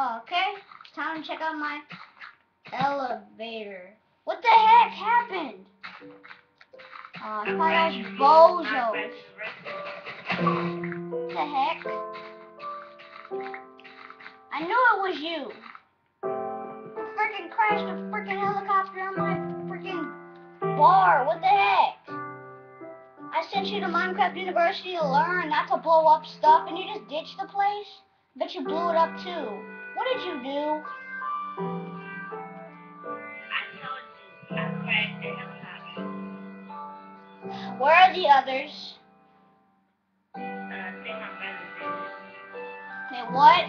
Okay, it's time to check out my elevator. What the heck happened? I thought it was bozos. What the heck? I knew it was you. You freaking crashed a freaking helicopter on my freaking bar. What the heck? I sent you to Minecraft University to learn not to blow up stuff, and you just ditched the place? Bet you blew it up too. What did you do? I told you I crashed the helicopter. Where are the others? I think my brother did. Wait, what?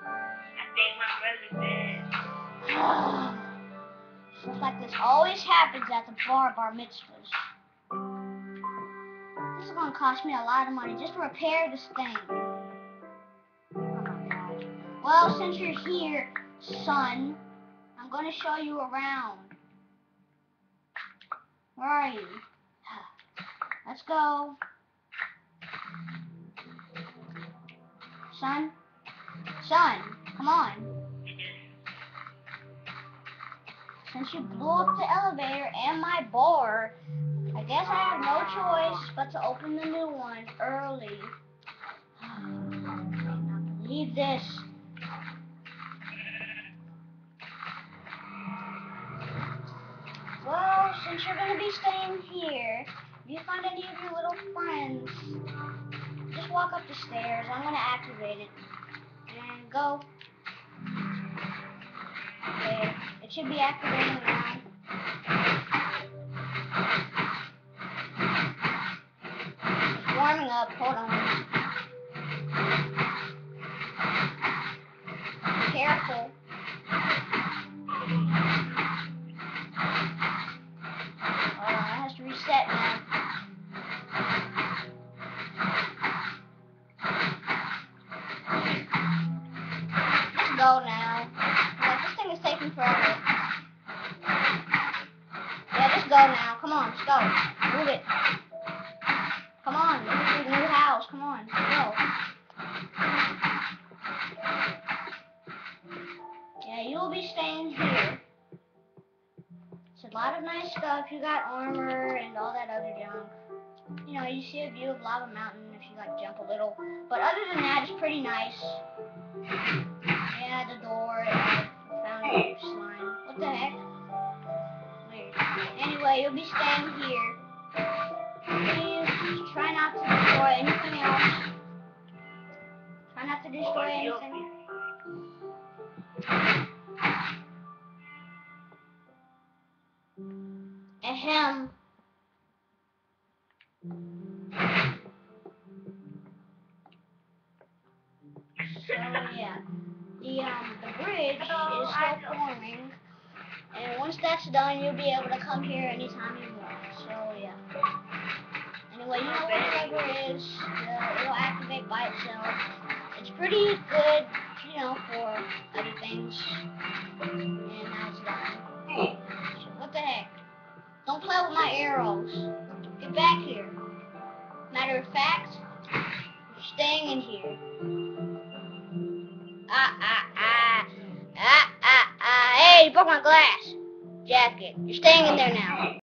I think my brother did. Stuff like this always happens at the bar mitzvahs. This is gonna cost me a lot of money just to repair this thing. Oh my god. Well, since you're here, son, I'm gonna show you around. Where are you? Let's go. Son? Son, come on. Since you blew up the elevator and my bar, I guess I have no choice but to open the new one early. I cannot believe this. Well, since you're going to be staying here, if you find any of your little friends, just walk up the stairs. I'm going to activate it. And go. Okay, it should be activating now. It's warming up. Hold on. Be careful. It has to reset now. Let's go now. Like, this thing is taking forever. Yeah, just go now. Come on, let's go. Move it. Come on, this is your new house. Come on, let's go. Yeah, you'll be staying here. It's a lot of nice stuff. You got armor and all that other junk. You know, you see a view of Lava Mountain if you like jump a little. But other than that, it's pretty nice. Yeah, the door. I found a slime. What the heck? Weird. Anyway, you'll be staying here. Please try not to destroy anything else. Try not to destroy anything. Ahem. So yeah, the bridge is still forming, and once that's done, you'll be able to come here anytime you want. So yeah. Anyway, you know what server is, it'll activate by itself. It's pretty good, you know, for other things. And now it's done. Hey, what the heck? Don't play with my arrows. Get back here. Matter of fact, you're staying in here. Hey, you broke my glass jacket. You're staying in there now.